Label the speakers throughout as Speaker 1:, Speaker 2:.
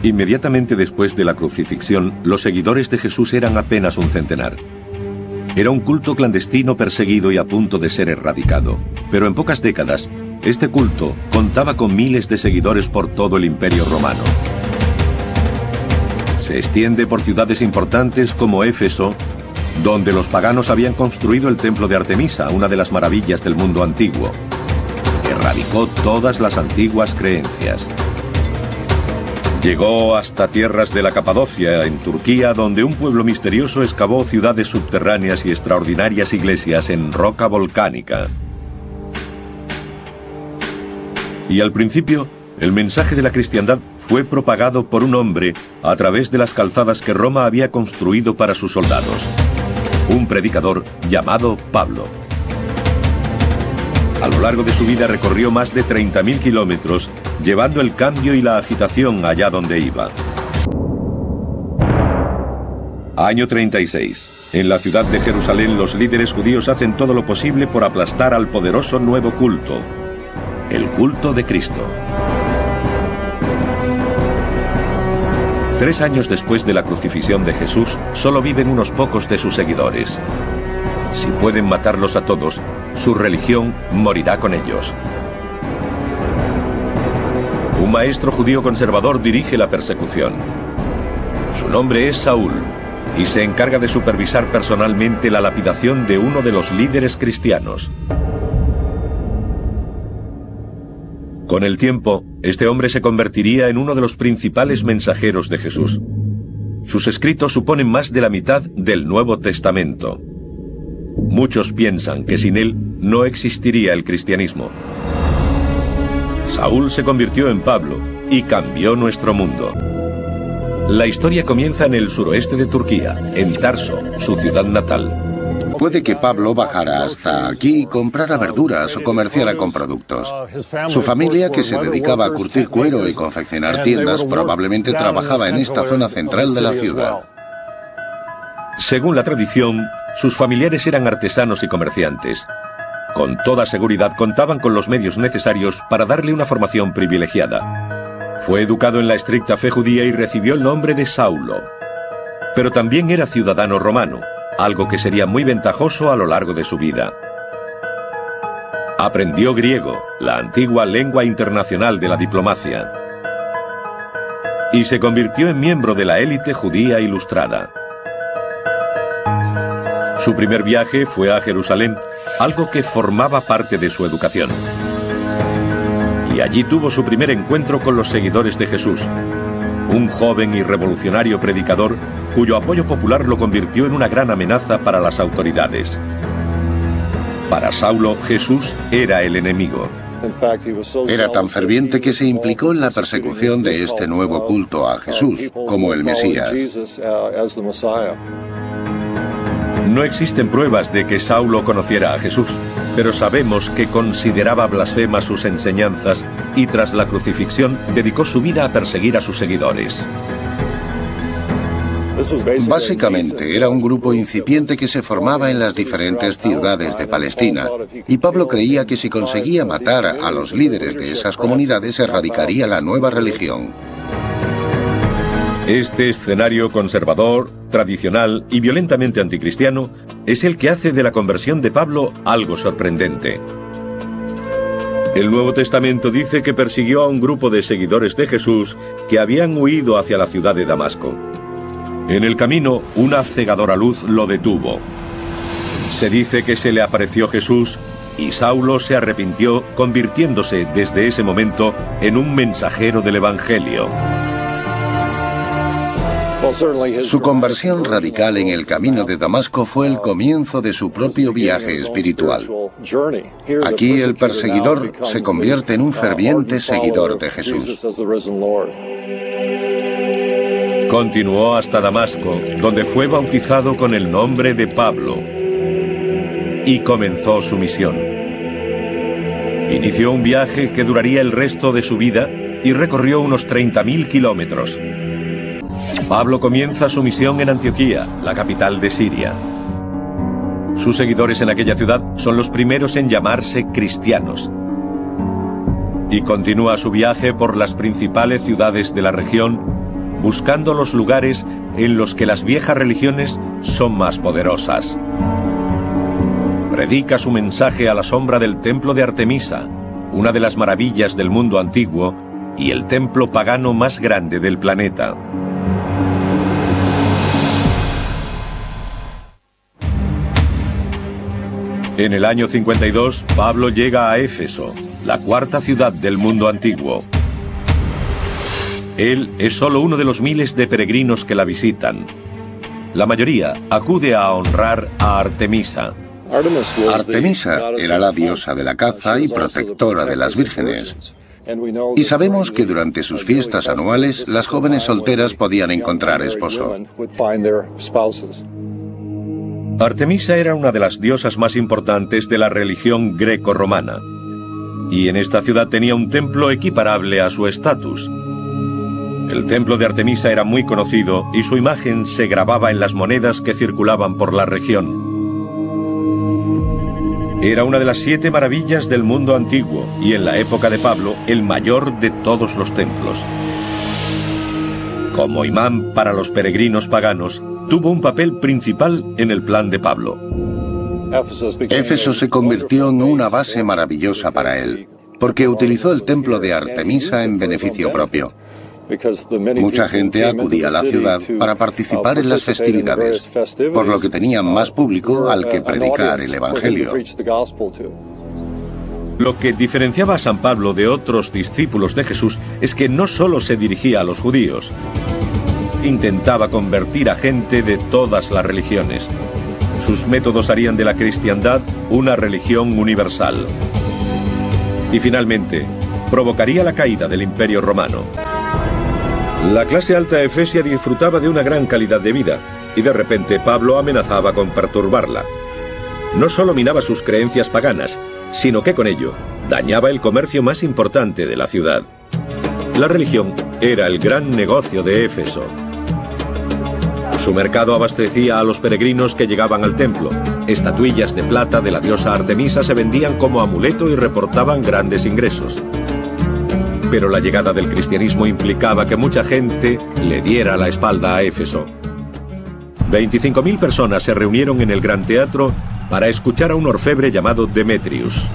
Speaker 1: Inmediatamente después de la crucifixión, los seguidores de Jesús eran apenas un centenar. Era un culto clandestino perseguido y a punto de ser erradicado. Pero en pocas décadas, este culto contaba con miles de seguidores por todo el Imperio Romano. Se extiende por ciudades importantes como Éfeso, donde los paganos habían construido el templo de Artemisa, una de las maravillas del mundo antiguo. Erradicó todas las antiguas creencias. Llegó hasta tierras de la Capadocia, en Turquía, donde un pueblo misterioso excavó ciudades subterráneas y extraordinarias iglesias en roca volcánica. Y al principio, el mensaje de la cristiandad fue propagado por un hombre a través de las calzadas que Roma había construido para sus soldados. Un predicador llamado Pablo. A lo largo de su vida recorrió más de 30.000 kilómetros, llevando el cambio y la agitación allá donde iba. Año 36. En la ciudad de Jerusalén, los líderes judíos hacen todo lo posible por aplastar al poderoso nuevo culto, el culto de Cristo. 3 años después de la crucifixión de Jesús, solo viven unos pocos de sus seguidores. Si pueden matarlos a todos, su religión morirá con ellos. Un maestro judío conservador dirige la persecución. Su nombre es Saúl, y se encarga de supervisar personalmente la lapidación de uno de los líderes cristianos. Con el tiempo, este hombre se convertiría en uno de los principales mensajeros de Jesús. Sus escritos suponen más de la mitad del Nuevo Testamento. Muchos piensan que sin él no existiría el cristianismo. Saúl se convirtió en Pablo y cambió nuestro mundo. La historia comienza en el suroeste de Turquía, en Tarso, su ciudad natal.
Speaker 2: Puede que Pablo bajara hasta aquí y comprara verduras o comerciara con productos. Su familia, que se dedicaba a curtir cuero y confeccionar tiendas, probablemente trabajaba en esta zona central de la ciudad.
Speaker 1: Según la tradición, sus familiares eran artesanos y comerciantes. Con toda seguridad contaban con los medios necesarios para darle una formación privilegiada. Fue educado en la estricta fe judía y recibió el nombre de Saulo. Pero también era ciudadano romano, algo que sería muy ventajoso a lo largo de su vida. Aprendió griego, la antigua lengua internacional de la diplomacia, y se convirtió en miembro de la élite judía ilustrada. Su primer viaje fue a Jerusalén, algo que formaba parte de su educación. Y allí tuvo su primer encuentro con los seguidores de Jesús, un joven y revolucionario predicador cuyo apoyo popular lo convirtió en una gran amenaza para las autoridades. Para Saulo, Jesús era el enemigo.
Speaker 2: Era tan ferviente que se implicó en la persecución de este nuevo culto a Jesús como el Mesías.
Speaker 1: No existen pruebas de que Saulo conociera a Jesús, pero sabemos que consideraba blasfemas sus enseñanzas y tras la crucifixión dedicó su vida a perseguir a sus seguidores.
Speaker 2: Básicamente era un grupo incipiente que se formaba en las diferentes ciudades de Palestina, y Pablo creía que si conseguía matar a los líderes de esas comunidades erradicaría la nueva religión.
Speaker 1: Este escenario conservador, tradicional y violentamente anticristiano es el que hace de la conversión de Pablo algo sorprendente. El Nuevo Testamento dice que persiguió a un grupo de seguidores de Jesús que habían huido hacia la ciudad de Damasco. En el camino, una cegadora luz lo detuvo. Se dice que se le apareció Jesús y Saulo se arrepintió, convirtiéndose desde ese momento en un mensajero del Evangelio.
Speaker 2: Su conversión radical en el camino de Damasco fue el comienzo de su propio viaje espiritual. Aquí el perseguidor se convierte en un ferviente seguidor de Jesús.
Speaker 1: Continuó hasta Damasco, donde fue bautizado con el nombre de Pablo, y comenzó su misión. Inició un viaje que duraría el resto de su vida y recorrió unos 30.000 kilómetros. Pablo comienza su misión en Antioquía, la capital de Siria. Sus seguidores en aquella ciudad son los primeros en llamarse cristianos. Y continúa su viaje por las principales ciudades de la región, buscando los lugares en los que las viejas religiones son más poderosas. Predica su mensaje a la sombra del templo de Artemisa, una de las maravillas del mundo antiguo y el templo pagano más grande del planeta. En el año 52, Pablo llega a Éfeso, la cuarta ciudad del mundo antiguo. Él es solo uno de los miles de peregrinos que la visitan. La mayoría acude a honrar a Artemisa.
Speaker 2: Artemisa era la diosa de la caza y protectora de las vírgenes. Y sabemos que durante sus fiestas anuales las jóvenes solteras podían encontrar esposo.
Speaker 1: Artemisa era una de las diosas más importantes de la religión greco-romana, y en esta ciudad tenía un templo equiparable a su estatus. El templo de Artemisa era muy conocido y su imagen se grababa en las monedas que circulaban por la región. Era una de las 7 maravillas del mundo antiguo y en la época de Pablo el mayor de todos los templos. Como imán para los peregrinos paganos, tuvo un papel principal en el plan de Pablo.
Speaker 2: Éfeso se convirtió en una base maravillosa para él, porque utilizó el templo de Artemisa en beneficio propio. Mucha gente acudía a la ciudad para participar en las festividades, por lo que tenían más público al que predicar el Evangelio.
Speaker 1: Lo que diferenciaba a San Pablo de otros discípulos de Jesús es que no solo se dirigía a los judíos. Intentaba convertir a gente de todas las religiones. Sus métodos harían de la cristiandad una religión universal. Y finalmente, provocaría la caída del Imperio Romano. La clase alta efesia disfrutaba de una gran calidad de vida, y de repente Pablo amenazaba con perturbarla. No solo minaba sus creencias paganas, sino que con ello dañaba el comercio más importante de la ciudad. La religión era el gran negocio de Éfeso. Su mercado abastecía a los peregrinos que llegaban al templo. Estatuillas de plata de la diosa Artemisa se vendían como amuleto y reportaban grandes ingresos. Pero la llegada del cristianismo implicaba que mucha gente le diera la espalda a Éfeso. 25.000 personas se reunieron en el gran teatro para escuchar a un orfebre llamado Demetrius.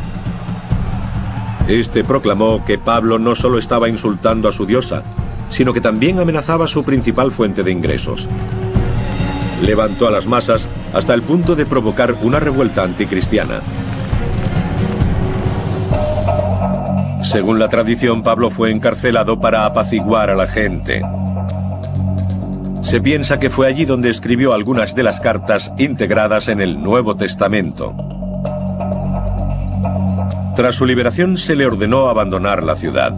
Speaker 1: Este proclamó que Pablo no solo estaba insultando a su diosa, sino que también amenazaba su principal fuente de ingresos. Levantó a las masas hasta el punto de provocar una revuelta anticristiana. Según la tradición, Pablo fue encarcelado para apaciguar a la gente. Se piensa que fue allí donde escribió algunas de las cartas integradas en el Nuevo Testamento. Tras su liberación se le ordenó abandonar la ciudad.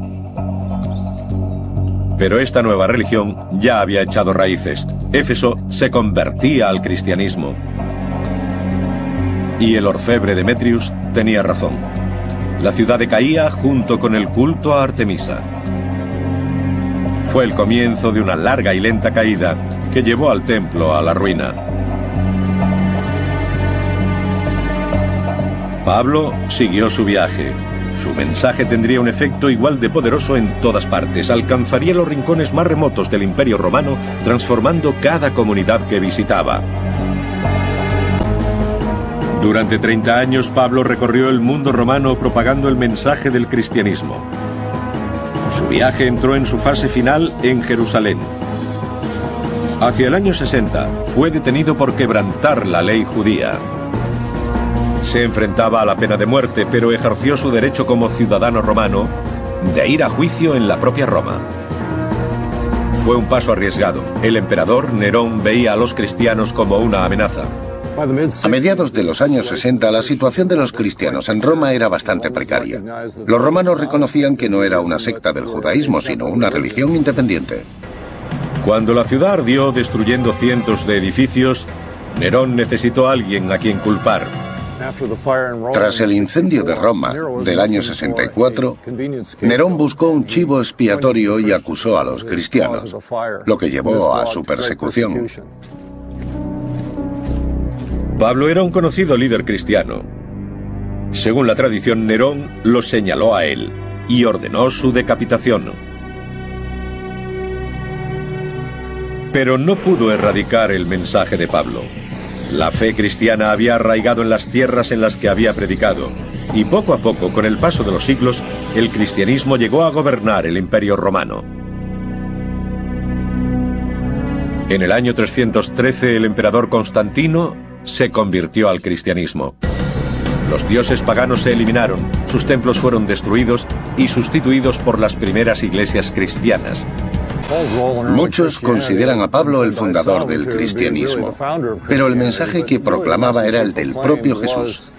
Speaker 1: Pero esta nueva religión ya había echado raíces. Éfeso se convertía al cristianismo. Y el orfebre Demetrius tenía razón. La ciudad decaía junto con el culto a Artemisa. Fue el comienzo de una larga y lenta caída que llevó al templo a la ruina. Pablo siguió su viaje. Su mensaje tendría un efecto igual de poderoso en todas partes. Alcanzaría los rincones más remotos del Imperio Romano, transformando cada comunidad que visitaba. Durante 30 años, Pablo recorrió el mundo romano propagando el mensaje del cristianismo. Su viaje entró en su fase final en Jerusalén. Hacia el año 60, fue detenido por quebrantar la ley judía. Se enfrentaba a la pena de muerte, pero ejerció su derecho como ciudadano romano de ir a juicio en la propia Roma. Fue un paso arriesgado. El emperador Nerón veía a los cristianos como una amenaza.
Speaker 2: A mediados de los años 60, la situación de los cristianos en Roma era bastante precaria. Los romanos reconocían que no era una secta del judaísmo, sino una religión independiente.
Speaker 1: Cuando la ciudad ardió destruyendo cientos de edificios, Nerón necesitó a alguien a quien culpar.
Speaker 2: Tras el incendio de Roma del año 64, Nerón buscó un chivo expiatorio y acusó a los cristianos, lo que llevó a su persecución.
Speaker 1: Pablo era un conocido líder cristiano. Según la tradición, Nerón lo señaló a él y ordenó su decapitación. Pero no pudo erradicar el mensaje de Pablo. La fe cristiana había arraigado en las tierras en las que había predicado, y poco a poco, con el paso de los siglos, el cristianismo llegó a gobernar el Imperio Romano. En el año 313, el emperador Constantino se convirtió al cristianismo. Los dioses paganos se eliminaron, sus templos fueron destruidos y sustituidos por las primeras iglesias cristianas.
Speaker 2: Muchos consideran a Pablo el fundador del cristianismo, pero el mensaje que proclamaba era el del propio Jesús.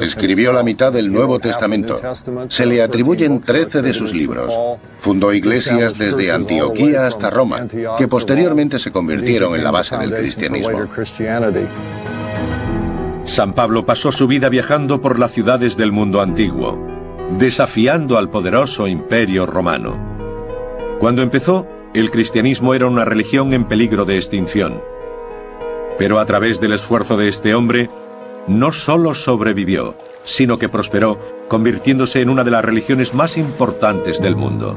Speaker 2: Escribió la mitad del Nuevo Testamento. Se le atribuyen 13 de sus libros. Fundó iglesias desde Antioquía hasta Roma, que posteriormente se convirtieron en la base del cristianismo.
Speaker 1: San Pablo pasó su vida viajando por las ciudades del mundo antiguo, desafiando al poderoso Imperio Romano. Cuando empezó, el cristianismo era una religión en peligro de extinción. Pero a través del esfuerzo de este hombre, no solo sobrevivió, sino que prosperó, convirtiéndose en una de las religiones más importantes del mundo.